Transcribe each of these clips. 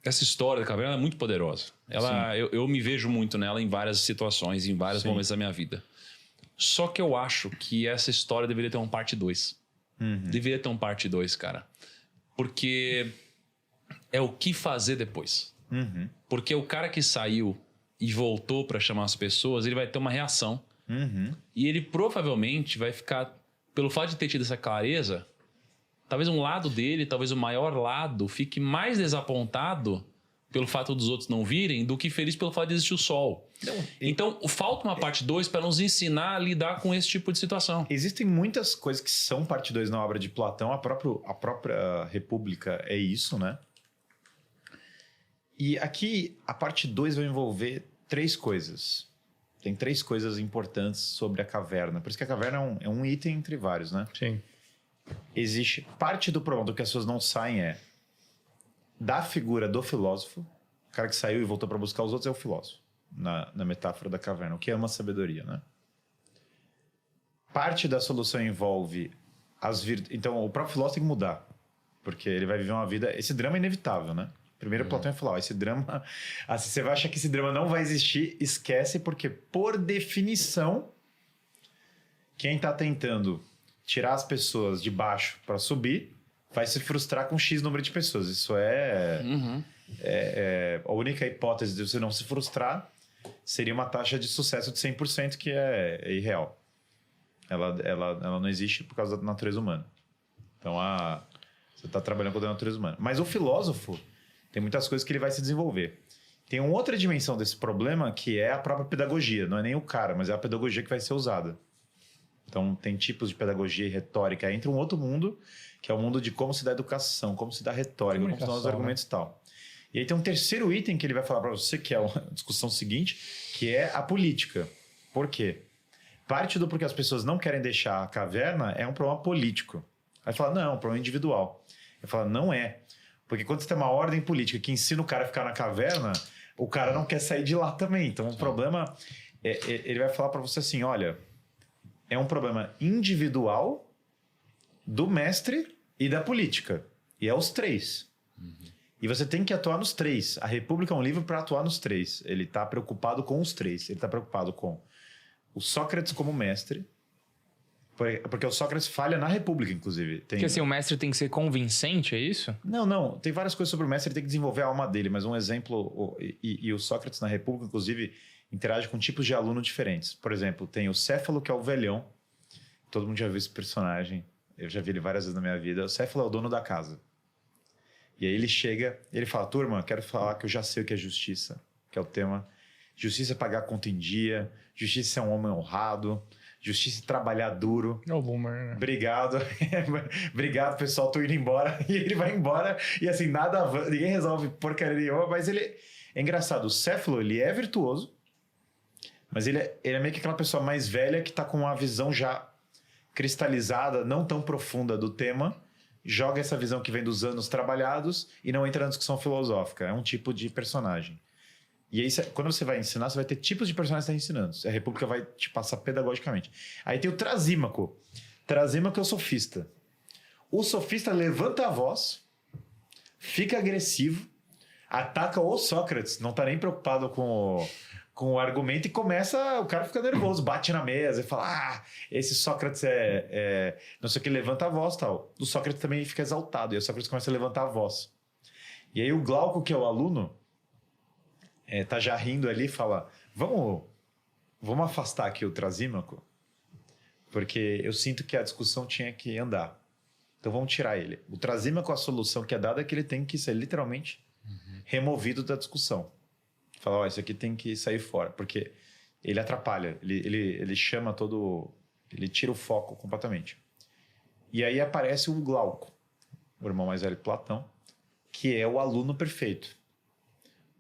essa história da caverna é muito poderosa. Eu me vejo muito nela em várias situações, em vários momentos da minha vida. Só que eu acho que essa história deveria ter um parte 2. Deveria ter um parte 2, cara. Porque é o que fazer depois. Porque o cara que saiu e voltou para chamar as pessoas, ele vai ter uma reação. E ele provavelmente vai ficar, pelo fato de ter tido essa clareza, talvez um lado dele, talvez o maior lado, fique mais desapontado pelo fato dos outros não virem do que feliz pelo fato de existir o sol. Então, falta uma parte 2 para nos ensinar a lidar com esse tipo de situação. Existem muitas coisas que são parte 2 na obra de Platão. A própria República é isso, né? E aqui a parte 2 vai envolver 3 coisas. Tem 3 coisas importantes sobre a caverna. Por isso que a caverna é um item entre vários, né? Sim. Existe parte do problema do que as pessoas não saem da figura do filósofo. O cara que saiu e voltou para buscar os outros é o filósofo, na metáfora da caverna, o que ama a sabedoria, né? Parte da solução envolve então o próprio filósofo tem que mudar, porque ele vai viver uma vida, esse drama é inevitável, né? Primeiro Platão ia falar, esse drama, assim, você vai achar que esse drama não vai existir, esquece, porque por definição quem está tentando tirar as pessoas de baixo para subir vai se frustrar com X número de pessoas. Isso a única hipótese de você não se frustrar seria uma taxa de sucesso de 100%, que é irreal. Ela não existe por causa da natureza humana. Então, você está trabalhando com a natureza humana. Mas o filósofo tem muitas coisas que ele vai se desenvolver. Tem uma outra dimensão desse problema, que é a própria pedagogia. Não é nem o cara, mas é a pedagogia que vai ser usada. Então, tem tipos de pedagogia e retórica. Entra um outro mundo, que é o mundo de como se dá educação, como se dá retórica, como se dão os argumentos e tal. E aí tem um terceiro item que ele vai falar para você, que é a discussão seguinte, que é a política. Por quê? Parte do porquê as pessoas não querem deixar a caverna é um problema político. Aí fala, não, é um problema individual. Ele fala, não é. Porque quando você tem uma ordem política que ensina o cara a ficar na caverna, o cara não quer sair de lá também. Então, o problema... ele vai falar para você assim, olha... É um problema individual do mestre e da política. E é os 3. E você tem que atuar nos 3. A República é um livro para atuar nos 3. Ele está preocupado com os 3. Ele está preocupado com o Sócrates como mestre. Porque o Sócrates falha na República, inclusive. Porque assim, o mestre tem que ser convincente, é isso? Não. Tem várias coisas sobre o mestre. Ele tem que desenvolver a alma dele. Mas um exemplo... E o Sócrates na República, inclusive... interage com tipos de aluno diferentes. Por exemplo, tem o Céfalo, que é o velhão. Todo mundo já viu esse personagem. Eu já vi ele várias vezes na minha vida. O Céfalo é o dono da casa. E aí ele chega, ele fala, turma, quero falar que eu já sei o que é justiça, que é o tema. Justiça é pagar a conta em dia, justiça é um homem honrado, justiça é trabalhar duro. É o boomer, né? Obrigado. Obrigado, pessoal, tô indo embora. E ele vai embora e assim, ninguém resolve porcaria nenhuma, mas ele... É engraçado, o Céfalo, ele é virtuoso, mas ele é meio que aquela pessoa mais velha que está com uma visão já cristalizada, não tão profunda do tema, joga essa visão que vem dos anos trabalhados e não entra na discussão filosófica. É um tipo de personagem. E aí, quando você vai ensinar, você vai ter tipos de personagens que você está ensinando. A República vai te passar pedagogicamente. Aí tem o Trasímaco. Trasímaco é o sofista. O sofista levanta a voz, fica agressivo, ataca o Sócrates, não está nem preocupado com o argumento e o cara fica nervoso, bate na mesa e fala, esse Sócrates não sei o que, levanta a voz e tal. O Sócrates também fica exaltado e o Sócrates começa a levantar a voz. E aí o Glauco, que é o aluno, tá já rindo ali e fala, vamos afastar aqui o Trasímaco, porque eu sinto que a discussão tinha que andar. Então vamos tirar ele. O Trasímaco, a solução que é dada é que ele tem que ser literalmente removido da discussão. Fala, isso aqui tem que sair fora, porque ele atrapalha, ele chama ele tira o foco completamente. E aí aparece o Glauco, o irmão mais velho de Platão, que é o aluno perfeito.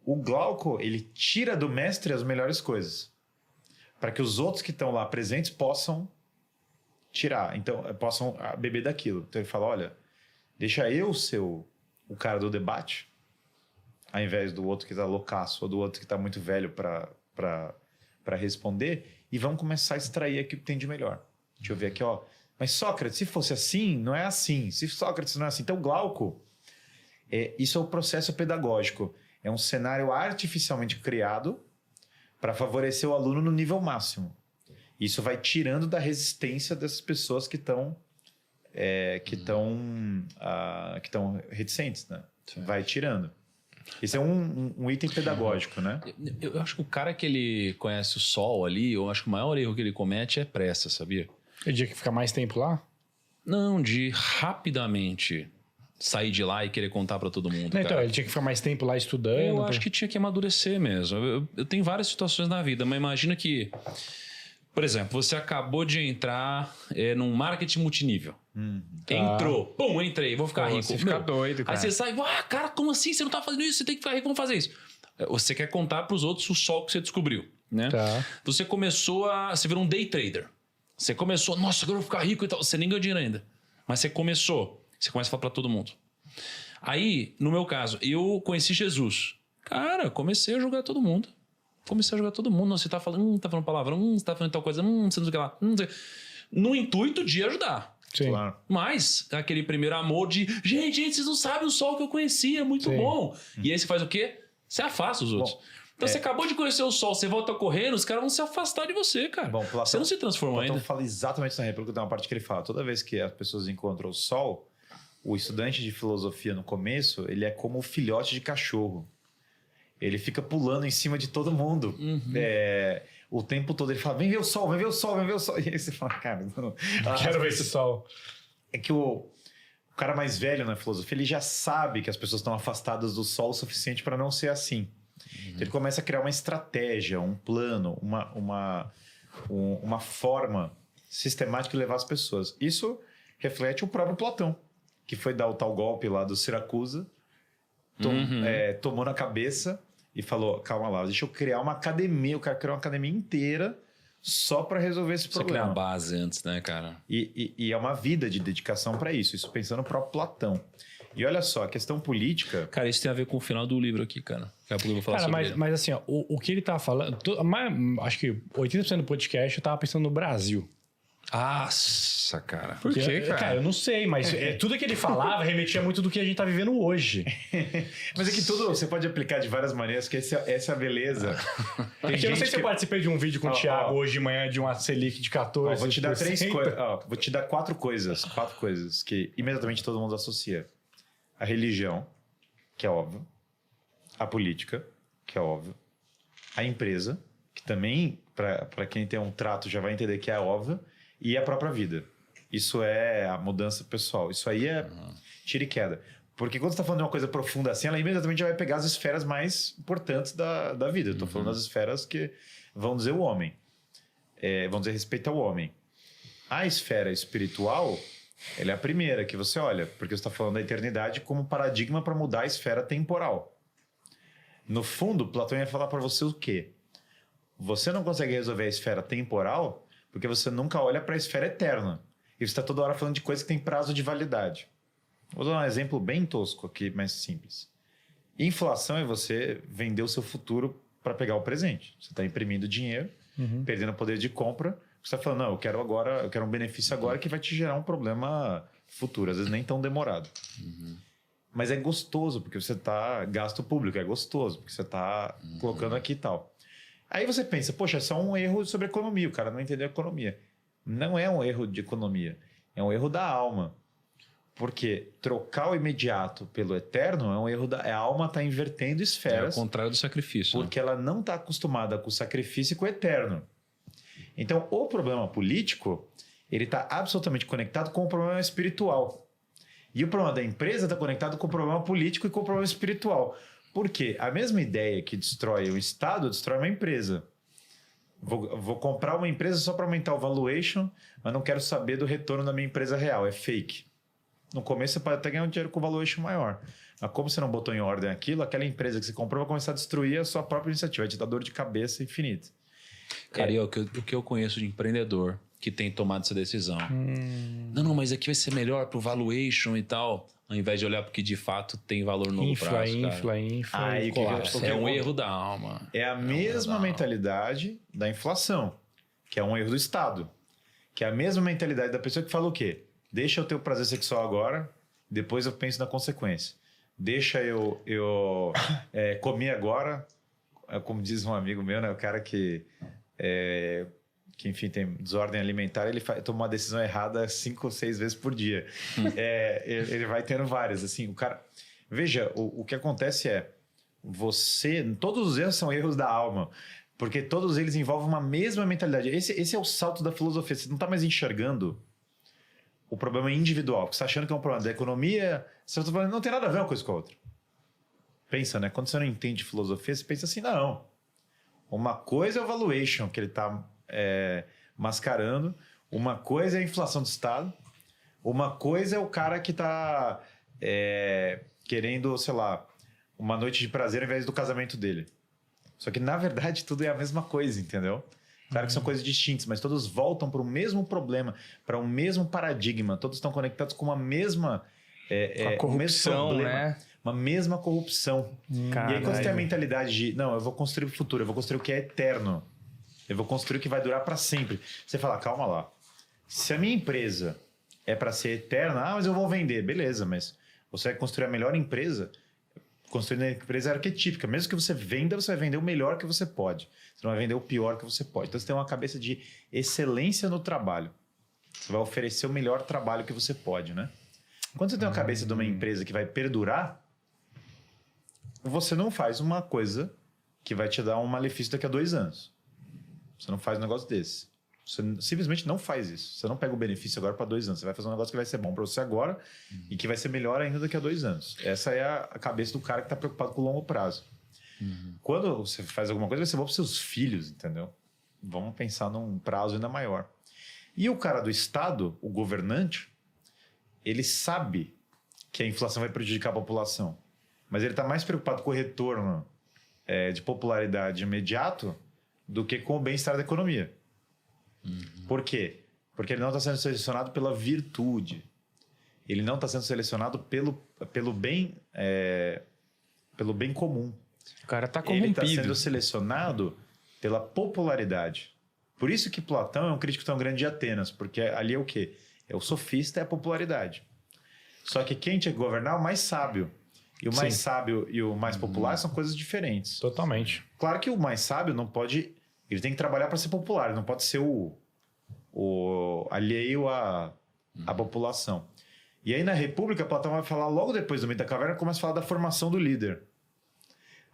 O Glauco, ele tira do mestre as melhores coisas, para que os outros que estão lá presentes possam tirar, então possam beber daquilo. Então ele fala, olha, deixa eu ser o cara do debate, ao invés do outro que está loucaço ou do outro que está muito velho para responder, e vamos começar a extrair aqui o que tem de melhor. Deixa eu ver aqui, ó. Mas Sócrates, se fosse assim, não é assim. Se Sócrates não é assim, então Glauco Isso é o processo pedagógico. É um cenário artificialmente criado para favorecer o aluno no nível máximo. Isso vai tirando da resistência dessas pessoas que estão reticentes, né? Vai tirando. Isso é um item pedagógico, né? Eu acho que o cara que ele conhece o sol ali, eu acho que o maior erro que ele comete é pressa, sabia? Ele tinha que ficar mais tempo lá? Não, de rapidamente sair de lá e querer contar pra todo mundo. Não, então, cara. ele tinha que ficar mais tempo lá estudando. Eu acho que tinha que amadurecer mesmo. Eu tenho várias situações na vida, mas imagina que, por exemplo, você acabou de entrar num marketing multinível. Entrou, pum, entrei, vou ficar rico. Você fica doido, cara. Aí você sai, cara, como assim? Você não tá fazendo isso, você tem que ficar rico, vamos fazer isso. Você quer contar pros outros o sol que você descobriu, né? Tá. Você você virou um day trader. Você começou, nossa, agora eu vou ficar rico e tal. Você nem ganhou dinheiro ainda. Mas você começou, você começa a falar pra todo mundo. Aí, no meu caso, eu conheci Jesus. Cara, comecei a julgar todo mundo. Você tá falando palavrão, você tá falando tal coisa, não sei o que lá. Não sei. No intuito de ajudar. Sim. Claro. Mas aquele primeiro amor de gente, vocês não sabem o sol que eu conheci, é muito Sim. bom. E aí você faz o quê? Você afasta os outros. Então você acabou de conhecer o sol, você volta correndo, os caras vão se afastar de você, cara. Bom, Platão, você não se transformou Platão ainda. fala exatamente isso na República, tem uma parte que ele fala, toda vez que as pessoas encontram o sol, o estudante de filosofia no começo, ele é como o filhote de cachorro. Ele fica pulando em cima de todo mundo. O tempo todo ele fala, vem ver o sol, vem ver o sol, vem ver o sol. E aí você fala, cara... Não Quero ver esse sol. É que o cara mais velho na filosofia, ele já sabe que as pessoas estão afastadas do sol o suficiente para não ser assim. Então ele começa a criar uma estratégia, um plano, uma forma sistemática de levar as pessoas. Isso reflete o próprio Platão, que foi dar o tal golpe lá do Siracusa, tomou na cabeça e falou, calma lá, deixa eu criar uma academia. O cara criou uma academia inteira só para resolver esse Você criar problema. a base antes, né, cara? E é uma vida de dedicação para isso. Isso pensando no próprio Platão. E olha só, a questão política... Cara, isso tem a ver com o final do livro aqui, cara. Daqui a pouco eu vou falar sobre ele. Mas assim, ó, o que ele tá falando... Acho que 80% do podcast eu tava pensando no Brasil. Nossa, cara. Por quê, cara? Cara, eu não sei, mas tudo que ele falava remetia muito do que a gente tá vivendo hoje. Mas é que tudo você pode aplicar de várias maneiras, que essa é a beleza. Tem Eu não sei gente se eu participei de um vídeo com o Thiago hoje de manhã de uma Selic de 14%. Vou te dar vou te dar quatro coisas que imediatamente todo mundo associa. A religião, que é óbvio. A política, que é óbvio. A empresa, que também, para quem tem um trato, já vai entender que é óbvio. E a própria vida. Isso é a mudança pessoal. Isso aí é tira e queda. Porque quando você está falando de uma coisa profunda assim, ela imediatamente já vai pegar as esferas mais importantes da vida. Eu estou falando das esferas que vão dizer o homem. Vão dizer respeito ao homem. A esfera espiritual, ela é a primeira que você olha. Porque você está falando da eternidade como paradigma para mudar a esfera temporal. No fundo, Platão ia falar para você o quê? Você não consegue resolver a esfera temporal porque você nunca olha para a esfera eterna. E você está toda hora falando de coisas que têm prazo de validade. Vou dar um exemplo bem tosco aqui, mais simples. Inflação é você vender o seu futuro para pegar o presente. Você está imprimindo dinheiro, perdendo o poder de compra. Você está falando, não, eu quero um benefício agora que vai te gerar um problema futuro. Às vezes nem tão demorado. Mas é gostoso, porque você está... Gasto público, é gostoso, porque você está colocando aqui e tal. Aí você pensa, poxa, é só um erro sobre economia, o cara não entendeu a economia. Não é um erro de economia, é um erro da alma. Porque trocar o imediato pelo eterno é um erro a alma está invertendo esferas. É o contrário do sacrifício. Porque ela não está acostumada com o sacrifício e com o eterno. Então, o problema político, ele está absolutamente conectado com o problema espiritual. E o problema da empresa está conectado com o problema político e com o problema espiritual. Porque a mesma ideia que destrói o Estado, destrói uma empresa. Vou comprar uma empresa só para aumentar o valuation, mas não quero saber do retorno da minha empresa real. É fake. No começo você pode até ganhar um dinheiro com valuation maior. Mas como você não botou em ordem aquilo, aquela empresa que você comprou vai começar a destruir a sua própria iniciativa. Vai te dar dor de cabeça infinita. Cara, o que eu conheço de empreendedor que tem tomado essa decisão. Não, mas aqui vai ser melhor pro valuation e tal. Ao invés de olhar porque de fato tem valor no prazo, cara. Aí, É um erro da alma. É a mesma mentalidade da inflação, que é um erro do Estado. Que é a mesma mentalidade da pessoa que fala o quê? Deixa eu ter o prazer sexual agora, depois eu penso na consequência. deixa eu comer agora, como diz um amigo meu, né? O cara que enfim, tem desordem alimentar, ele toma uma decisão errada 5 ou 6 vezes por dia. Ele vai tendo várias, assim, o cara... Veja, o que acontece todos os erros são erros da alma, porque todos eles envolvem uma mesma mentalidade. Esse é o salto da filosofia, você não está mais enxergando o problema individual, você está achando que é um problema da economia, você está falando, não tem nada a ver uma coisa com a outra. Pensa, né? Quando você não entende filosofia, você pensa assim, não, uma coisa é o valuation, que ele está mascarando, uma coisa é a inflação do Estado, uma coisa é o cara que está querendo, sei lá, uma noite de prazer ao invés do casamento dele. Só que, na verdade, tudo é a mesma coisa, entendeu? Claro que são coisas distintas, mas todos voltam para o mesmo problema, para um mesmo paradigma. Todos estão conectados com uma mesma... a corrupção, o mesmo problema, né? uma mesma corrupção. E aí, quando você tem a mentalidade de, não, eu vou construir o futuro, eu vou construir o que é eterno, eu vou construir o que vai durar para sempre. Você fala, calma lá. Se a minha empresa é para ser eterna, mas eu vou vender. Beleza, mas você vai construir a melhor empresa, construindo a empresa arquetípica. Mesmo que você venda, você vai vender o melhor que você pode. Você não vai vender o pior que você pode. Então, você tem uma cabeça de excelência no trabalho. Você vai oferecer o melhor trabalho que você pode, né? Quando você tem uma cabeça de uma empresa que vai perdurar, você não faz uma coisa que vai te dar um malefício daqui a 2 anos. Você não faz um negócio desse. Você simplesmente não faz isso. Você não pega o benefício agora para 2 anos. Você vai fazer um negócio que vai ser bom para você agora e que vai ser melhor ainda daqui a 2 anos. Essa é a cabeça do cara que está preocupado com o longo prazo. Quando você faz alguma coisa, vai ser bom para os seus filhos, entendeu? Vamos pensar num prazo ainda maior. E o cara do Estado, o governante, ele sabe que a inflação vai prejudicar a população. Mas ele está mais preocupado com o retorno de popularidade imediato do que com o bem-estar da economia. Por quê? Porque ele não está sendo selecionado pela virtude. Ele não está sendo selecionado pelo bem comum. O cara tá Ele está corrompido. sendo selecionado pela popularidade. Por isso que Platão é um crítico tão grande de Atenas, porque ali é o quê? É o sofista, é a popularidade. Só que quem tinha que governar é o mais sábio. E o mais sábio e o mais popular são coisas diferentes. Totalmente. Claro que o mais sábio não pode... Ele tem que trabalhar para ser popular, ele não pode ser o alheio à população. E aí na República, Platão vai falar, logo depois do mito da caverna, começa a falar da formação do líder.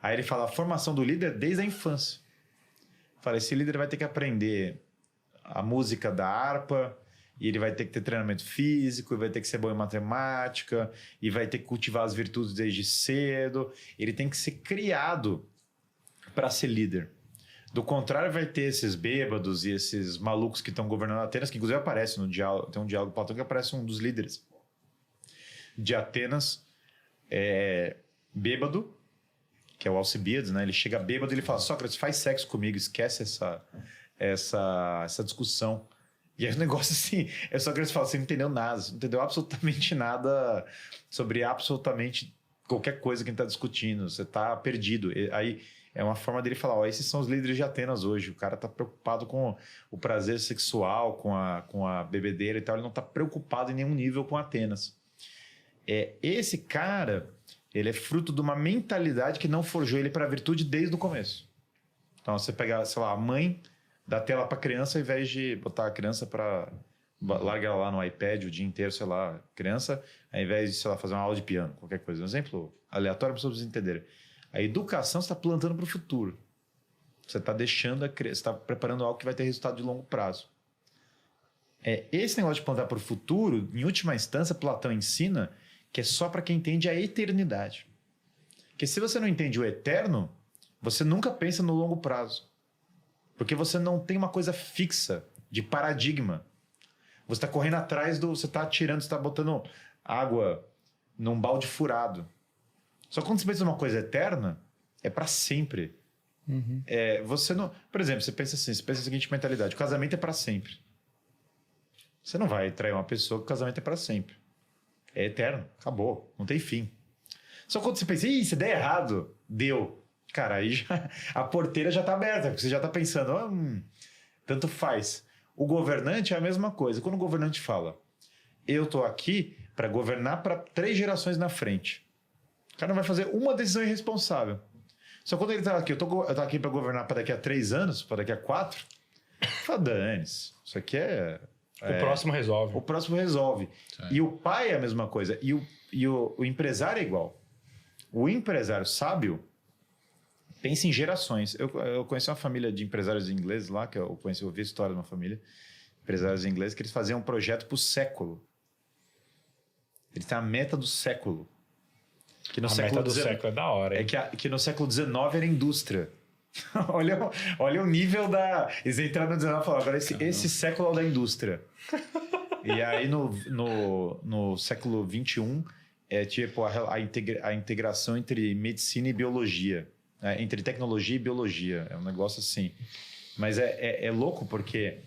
Aí ele fala a formação do líder desde a infância. Fala, esse líder vai ter que aprender a música da harpa, e ele vai ter que ter treinamento físico, e vai ter que ser bom em matemática, e vai ter que cultivar as virtudes desde cedo. Ele tem que ser criado para ser líder. Do contrário, vai ter esses bêbados e esses malucos que estão governando Atenas, que inclusive aparece no diálogo, tem um diálogo Platão que aparece um dos líderes de Atenas, bêbado, que é o Alcibíades, né? Ele chega bêbado e ele fala, Sócrates, faz sexo comigo, esquece essa discussão. E aí o negócio assim, Sócrates fala, você não entendeu nada, você não entendeu absolutamente nada sobre absolutamente qualquer coisa que a gente está discutindo, você está perdido. E aí é uma forma dele falar, esses são os líderes de Atenas hoje, o cara está preocupado com o prazer sexual, com a bebedeira e tal, ele não está preocupado em nenhum nível com Atenas. Esse cara, ele é fruto de uma mentalidade que não forjou ele para a virtude desde o começo. Então você pega, sei lá, a mãe dá tela para a criança ao invés de botar a criança para... Larga ela lá no iPad o dia inteiro, sei lá, criança, ao invés de, sei lá, fazer uma aula de piano, qualquer coisa. Um exemplo aleatório para vocês entenderem. A educação você está plantando para o futuro. Você está deixando você está preparando algo que vai ter resultado de longo prazo. Esse negócio de plantar para o futuro, em última instância, Platão ensina que é só para quem entende a eternidade. Porque se você não entende o eterno, você nunca pensa no longo prazo. Porque você não tem uma coisa fixa de paradigma. Você está correndo atrás você está atirando, você está botando água num balde furado. Só que quando você pensa numa coisa eterna, é para sempre. Você não... Por exemplo, você pensa assim, você pensa a seguinte mentalidade, o casamento é para sempre. Você não vai trair uma pessoa que o casamento é para sempre. É eterno, acabou, não tem fim. Só quando você pensa, se der errado, deu. Cara, aí a porteira já está aberta, porque você já está pensando, tanto faz. O governante é a mesma coisa. Quando o governante fala, eu estou aqui para governar para 3 gerações na frente. cara não vai fazer uma decisão irresponsável. Só quando ele tá aqui, eu tô aqui para governar para daqui a 3 anos, para daqui a 4, fala, dane-se. Isso aqui O próximo resolve. O próximo resolve. Sim. E o pai é a mesma coisa. E o empresário é igual. O empresário sábio pensa em gerações. Eu conheci uma família de empresários ingleses lá, que eu ouvi a história de uma família, empresários ingleses, que eles faziam um projeto para o século. Eles têm a meta do século. Que no A século meta do XIX século é da hora. É hein? que no século XIX era indústria. olha o nível da... Eles entraram no 19 e falaram, agora esse século é o da indústria. E aí no século XXI é tipo a integração entre medicina e biologia. Né? Entre tecnologia e biologia. É um negócio assim. Mas é louco porque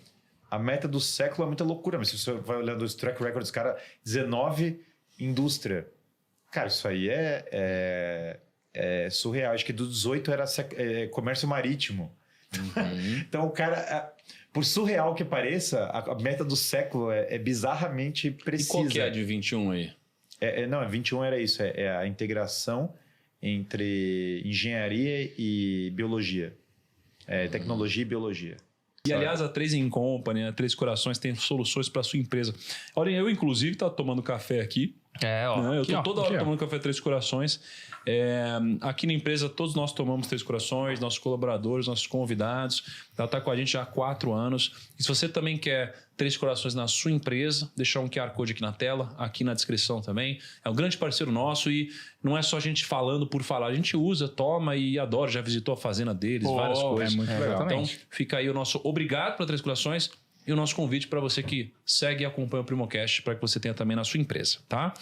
a meta do século é muita loucura. Mas se você vai olhando os track records, cara, 19, indústria. Cara, isso aí é surreal. Acho que do 18 era comércio marítimo. Então, o cara, por surreal que pareça, a meta do século é bizarramente precisa. E qual que é a de 21 aí? Não, 21 era isso. É a integração entre engenharia e biologia. Tecnologia e biologia. E, aliás, a 3 in Company, a 3 Corações, tem soluções para sua empresa. Olha, eu, inclusive, tô tomando café aqui. Ó. Eu Aqui, tô ó. toda hora tomando café 3 Corações. Aqui na empresa, todos nós tomamos 3 Corações, nossos colaboradores, nossos convidados. Ela está com a gente já há 4 anos. E se você também quer 3 Corações na sua empresa, deixar um QR Code aqui na tela, aqui na descrição também. É um grande parceiro nosso e não é só a gente falando por falar. A gente usa, toma e adora. Já visitou a fazenda deles, várias coisas. É muito legal. Então, fica aí o nosso obrigado para 3 Corações e o nosso convite para você que segue e acompanha o Primocast para que você tenha também na sua empresa, tá?